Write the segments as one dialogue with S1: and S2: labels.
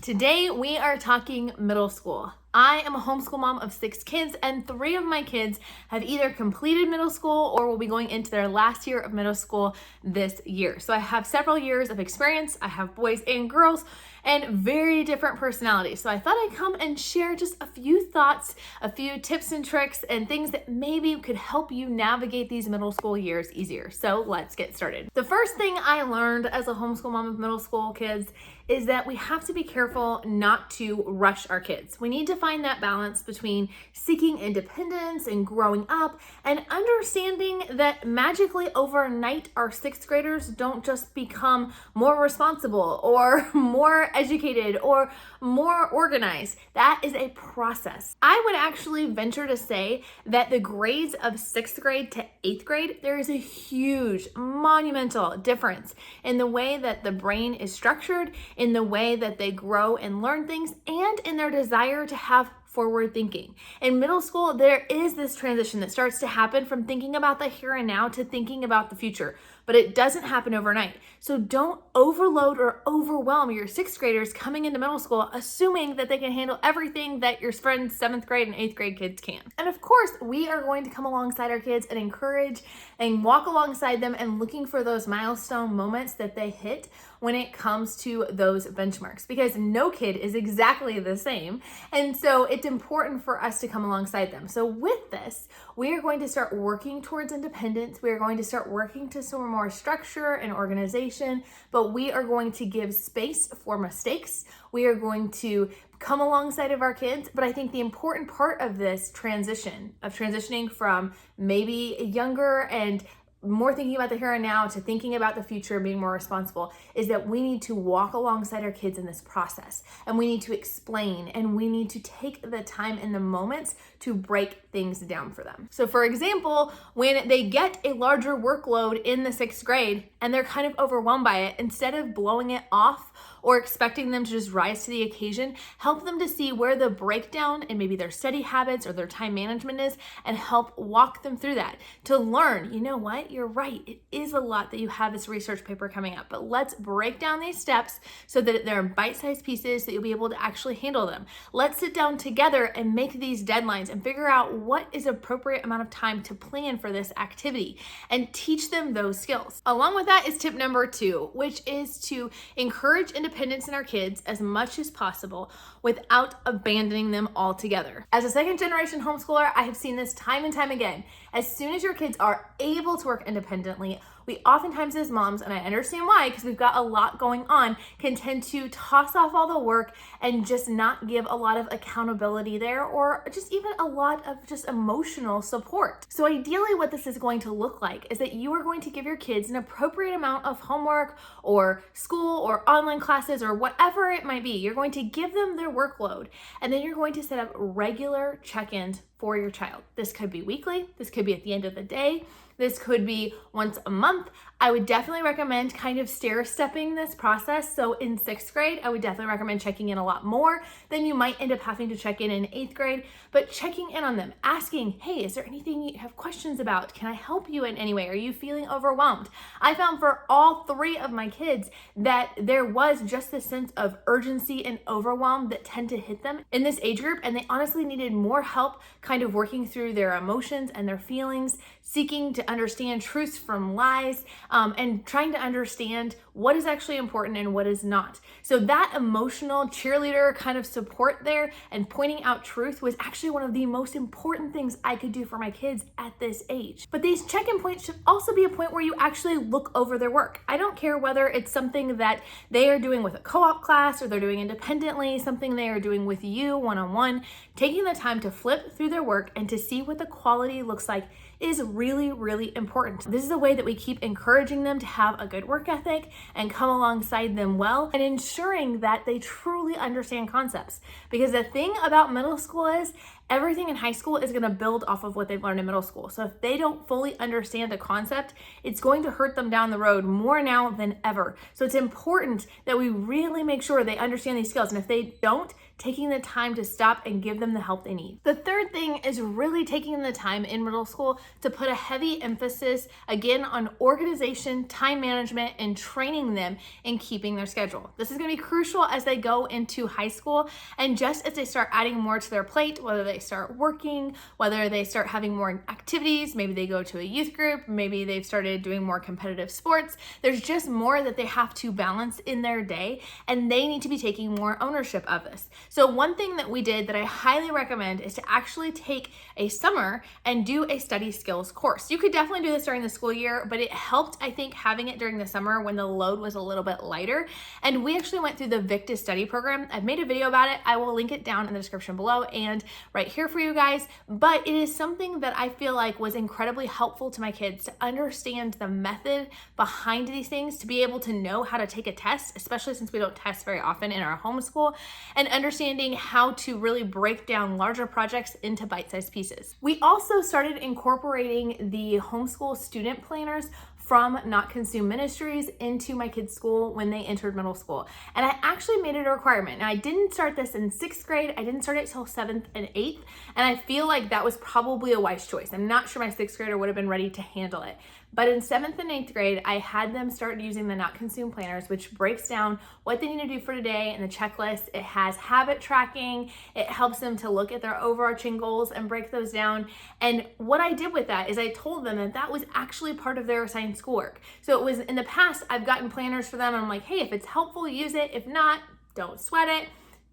S1: Today we are talking middle school. I am a homeschool mom of 6 kids, and 3 of my kids have either completed middle school or will be going into their last year of middle school this year. So I have several years of experience. I have boys and girls and very different personalities. So I thought I'd come and share just a few thoughts, a few tips and tricks and things that maybe could help you navigate these middle school years easier. So let's get started. The first thing I learned as a homeschool mom of middle school kids is that we have to be careful not to rush our kids. We need to find that balance between seeking independence and growing up and understanding that magically overnight our 6th graders don't just become more responsible or more educated or more organized. That is a process. I would actually venture to say that the grades of 6th grade to 8th grade, there is a huge, monumental difference in the way that the brain is structured, in the way that they grow and learn things, and in their desire to have forward thinking. In middle school, there is this transition that starts to happen from thinking about the here and now to thinking about the future, but it doesn't happen overnight. So don't overload or overwhelm your 6th graders coming into middle school, assuming that they can handle everything that your friends' 7th grade and 8th grade kids can. And of course, we are going to come alongside our kids and encourage and walk alongside them and looking for those milestone moments that they hit when it comes to those benchmarks, because no kid is exactly the same. And so it's important for us to come alongside them. So with this, we are going to start working towards independence. We are going to start working to some more structure and organization, but we are going to give space for mistakes. We are going to come alongside of our kids. But I think the important part of this transitioning from maybe younger and more thinking about the here and now to thinking about the future, being more responsible, is that we need to walk alongside our kids in this process, and we need to explain, and we need to take the time in the moments to break things down for them. So for example, when they get a larger workload in the 6th grade and they're kind of overwhelmed by it, instead of blowing it off or expecting them to just rise to the occasion, help them to see where the breakdown in maybe their study habits or their time management is, and help walk them through that to learn, you know what, you're right, it is a lot that you have this research paper coming up, but let's break down these steps so that they're bite-sized pieces that you'll be able to actually handle them. Let's sit down together and make these deadlines and figure out what is appropriate amount of time to plan for this activity and teach them those skills. Along with that is tip number 2, which is to encourage independence in our kids as much as possible without abandoning them altogether. As a 2nd generation homeschooler, I have seen this time and time again. As soon as your kids are able to work independently, we oftentimes as moms, and I understand why, because we've got a lot going on, can tend to toss off all the work and just not give a lot of accountability there, or just even a lot of just emotional support. So ideally what this is going to look like is that you are going to give your kids an appropriate amount of homework or school or online classes or whatever it might be. You're going to give them their workload, and then you're going to set up regular check-ins for your child. This could be weekly, this could be at the end of the day, this could be once a month. I would definitely recommend kind of stair-stepping this process. So in 6th grade, I would definitely recommend checking in a lot more than you might end up having to check in 8th grade, but checking in on them, asking, hey, is there anything you have questions about? Can I help you in any way? Are you feeling overwhelmed? I found for all 3 of my kids that there was just this sense of urgency and overwhelm that tend to hit them in this age group, and they honestly needed more help kind of working through their emotions and their feelings, seeking to understand truths from lies, and trying to understand what is actually important and what is not. So that emotional cheerleader kind of support there and pointing out truth was actually one of the most important things I could do for my kids at this age. But these check-in points should also be a point where you actually look over their work. I don't care whether it's something that they are doing with a co-op class or they're doing independently, something they are doing with you one-on-one. Taking the time to flip through their work and to see what the quality looks like is really, really important. This is a way that we keep encouraging them to have a good work ethic and come alongside them well, and ensuring that they truly understand concepts. Because the thing about middle school is everything in high school is going to build off of what they've learned in middle school. So if they don't fully understand a concept, it's going to hurt them down the road more now than ever. So it's important that we really make sure they understand these skills. And if they don't, taking the time to stop and give them the help they need. The third thing is really taking the time in middle school to put a heavy emphasis again on organization, time management, and training them in keeping their schedule. This is going to be crucial as they go into high school and just as they start adding more to their plate, whether they start working, whether they start having more activities, maybe they go to a youth group, maybe they've started doing more competitive sports. There's just more that they have to balance in their day, and they need to be taking more ownership of this. So one thing that we did that I highly recommend is to actually take a summer and do a study skills course. You could definitely do this during the school year, but it helped, I think, having it during the summer when the load was a little bit lighter. And we actually went through the Victus study program. I've made a video about it. I will link it down in the description below and right here for you guys. But it is something that I feel like was incredibly helpful to my kids to understand the method behind these things, to be able to know how to take a test, especially since we don't test very often in our homeschool, and understanding how to really break down larger projects into bite-sized pieces. We also started incorporating the homeschool student planners from Not Consume Ministries into my kids' school when they entered middle school. And I actually made it a requirement. Now, I didn't start this in 6th grade. I didn't start it till 7th and 8th. And I feel like that was probably a wise choice. I'm not sure my 6th grader would have been ready to handle it. But in 7th and 8th grade, I had them start using the Not Consume planners, which breaks down what they need to do for today in the checklist. It has habit tracking. It helps them to look at their overarching goals and break those down. And what I did with that is I told them that that was actually part of their assigned schoolwork. So it was in the past, I've gotten planners for them. And I'm like, hey, if it's helpful, use it. If not, don't sweat it.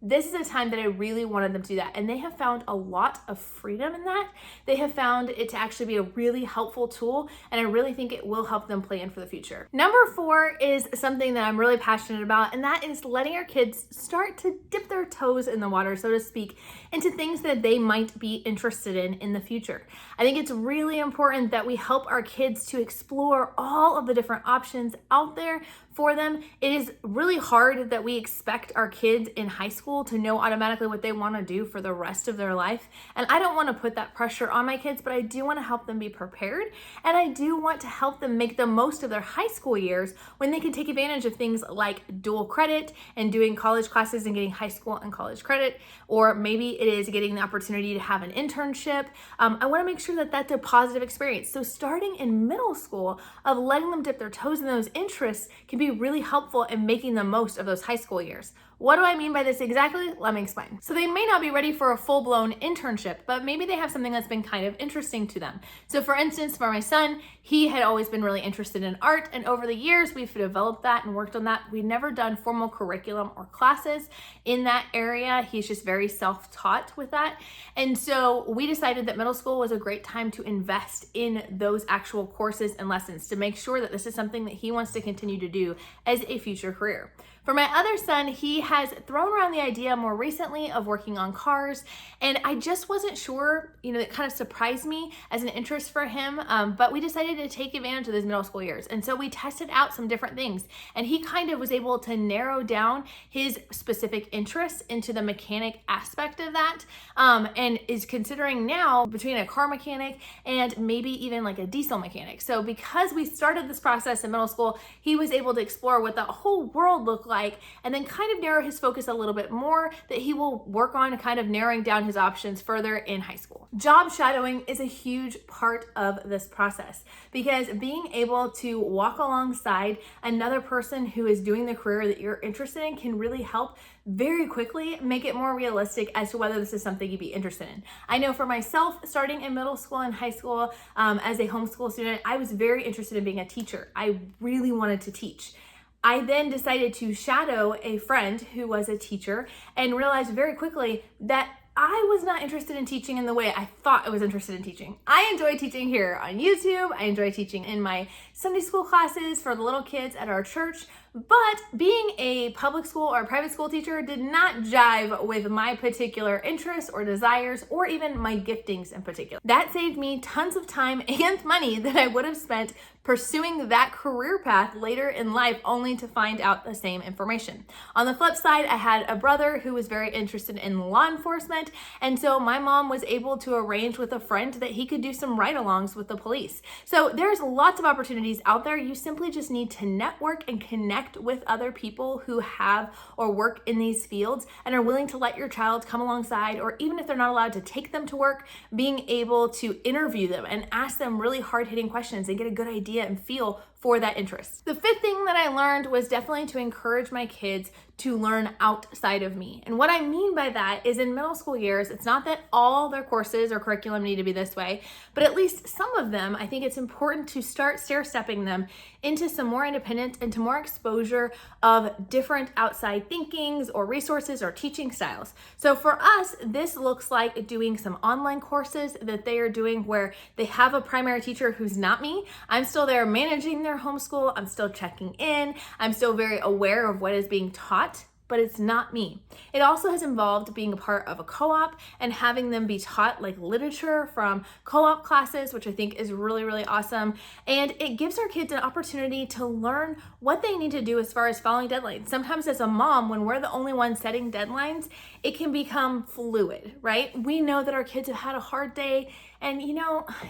S1: This is a time that I really wanted them to do that. And they have found a lot of freedom in that. They have found it to actually be a really helpful tool. And I really think it will help them plan for the future. Number 4 is something that I'm really passionate about. And that is letting our kids start to dip their toes in the water, so to speak, into things that they might be interested in the future. I think it's really important that we help our kids to explore all of the different options out there for them. It is really hard that we expect our kids in high school to know automatically what they want to do for the rest of their life. And I don't want to put that pressure on my kids, but I do want to help them be prepared. And I do want to help them make the most of their high school years when they can take advantage of things like dual credit and doing college classes and getting high school and college credit. Or maybe it is getting the opportunity to have an internship. I want to make sure that that's a positive experience. So starting in middle school of letting them dip their toes in those interests can be really helpful in making the most of those high school years. What do I mean by this exactly? Let me explain. So they may not be ready for a full-blown internship, but maybe they have something that's been kind of interesting to them. So for instance, for my son, he had always been really interested in art, and over the years, we've developed that and worked on that. We've never done formal curriculum or classes in that area. He's just very self-taught with that. And so we decided that middle school was a great time to invest in those actual courses and lessons to make sure that this is something that he wants to continue to do as a future career. For my other son, he has thrown around the idea more recently of working on cars, and I just wasn't sure, it kind of surprised me as an interest for him, but we decided to take advantage of those middle school years. And so we tested out some different things, and he kind of was able to narrow down his specific interests into the mechanic aspect of that, and is considering now between a car mechanic and maybe even like a diesel mechanic. So because we started this process in middle school, he was able to explore what the whole world looked like, and then kind of narrow his focus a little bit more that he will work on kind of narrowing down his options further in high school. Job shadowing is a huge part of this process because being able to walk alongside another person who is doing the career that you're interested in can really help very quickly make it more realistic as to whether this is something you'd be interested in. I know for myself, starting in middle school and high school as a homeschool student, I was very interested in being a teacher. I really wanted to teach. I then decided to shadow a friend who was a teacher and realized very quickly that I was not interested in teaching in the way I thought I was interested in teaching. I enjoy teaching here on YouTube. I enjoy teaching in my Sunday school classes for the little kids at our church. But being a public school or a private school teacher did not jive with my particular interests or desires or even my giftings in particular. That saved me tons of time and money that I would have spent pursuing that career path later in life only to find out the same information. On the flip side, I had a brother who was very interested in law enforcement, and so my mom was able to arrange with a friend that he could do some ride-alongs with the police. So there's lots of opportunities out there. You simply just need to network and connect with other people who have or work in these fields and are willing to let your child come alongside, or even if they're not allowed to take them to work, being able to interview them and ask them really hard-hitting questions and get a good idea and feel for that interest. The fifth thing that I learned was definitely to encourage my kids to learn outside of me. And what I mean by that is in middle school years, it's not that all their courses or curriculum need to be this way, but at least some of them, I think it's important to start stair-stepping them into some more independence and to more exposure of different outside thinkings or resources or teaching styles. So for us, this looks like doing some online courses that they are doing where they have a primary teacher who's not me. I'm still there managing their homeschool. I'm still checking in. I'm still very aware of what is being taught, but it's not me. It also has involved being a part of a co-op and having them be taught like literature from co-op classes, which I think is really, really awesome. And it gives our kids an opportunity to learn what they need to do as far as following deadlines. Sometimes as a mom, when we're the only one setting deadlines, it can become fluid, right? We know that our kids have had a hard day and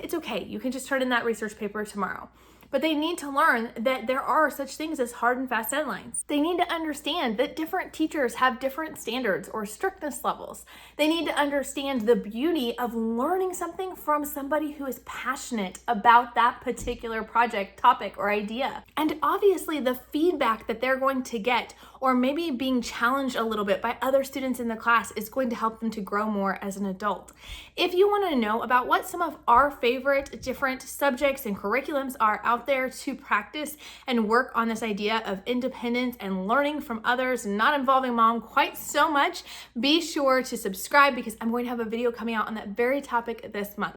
S1: it's okay. You can just turn in that research paper tomorrow. But they need to learn that there are such things as hard and fast deadlines. They need to understand that different teachers have different standards or strictness levels. They need to understand the beauty of learning something from somebody who is passionate about that particular project, topic, or idea. And obviously the feedback that they're going to get, or maybe being challenged a little bit by other students in the class, is going to help them to grow more as an adult. If you want to know about what some of our favorite different subjects and curriculums are out there to practice and work on this idea of independence and learning from others, not involving mom quite so much, be sure to subscribe because I'm going to have a video coming out on that very topic this month.